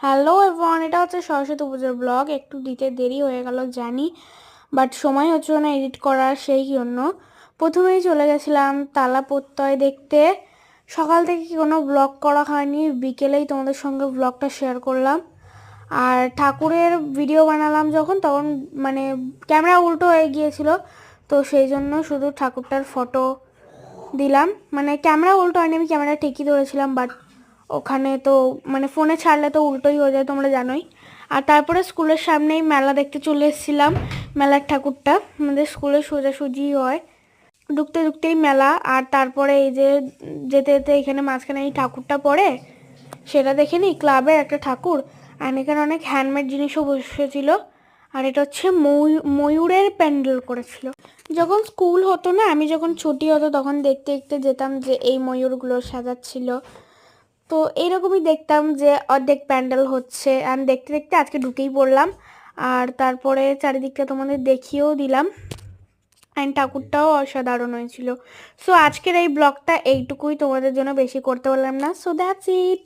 Hello everyone, এটা হচ্ছে সরস্বতী পুজোর ব্লগ। একটু দিতে দেরি হয়ে গেল জানি, বাট সময় হচ্ছিল না এডিট করার, সেই জন্য প্রথমেই চলে গেছিলাম তালা প্রত্যয় দেখতে। সকাল থেকে কোনো ব্লগ করা হয়নি, বিকেলেই তোমাদের সঙ্গে ব্লগটা শেয়ার করলাম। আর ঠাকুরের ভিডিও বানালাম যখন, তখন মানে ক্যামেরা উল্টো হয়ে গিয়েছিল, তো সেই জন্য শুধু ঠাকুরটার ফটো দিলাম। মানে ক্যামেরা উল্টো হয়নি, আমি ক্যামেরা ঠিকই ধরেছিলাম, বাট ওখানে তো মানে ফোনে ছাড়লে তো উল্টোই হয়ে যায়, তোমরা জানোই। আর তারপরে স্কুলের সামনেই মেলা দেখতে চলে এসেছিলাম। মেলার ঠাকুরটা আমাদের স্কুলে সোজাসুজি হয়, ঢুকতে ঢুকতেই মেলা। আর তারপরে এই যে যেতে যেতে এখানে মাঝখানে এই ঠাকুরটা পড়ে, সেটা দেখে নিই, ক্লাবের একটা ঠাকুর। আর এখানে অনেক হ্যান্ডমেড জিনিসও বসেছিল। আর এটা হচ্ছে ময়ূরের প্যান্ডেল করেছিল। যখন স্কুল হতো না, আমি যখন ছুটি হতো তখন দেখতে দেখতে যেতাম যে এই ময়ূরগুলো সাজাচ্ছিল। তো এইরকমই দেখতাম যে অর্ধেক প্যান্ডেল হচ্ছে, আর দেখতে দেখতে আজকে ঢুকেই পড়লাম। আর তারপরে চারিদিকটা তোমাদের দেখিয়েও দিলাম। অ্যান্ড ঠাকুরটাও অসাধারণ হয়েছিল। সো আজকের এই ব্লগটা এইটুকুই, তোমাদের জন্য বেশি করতে পারলাম না। So that's it.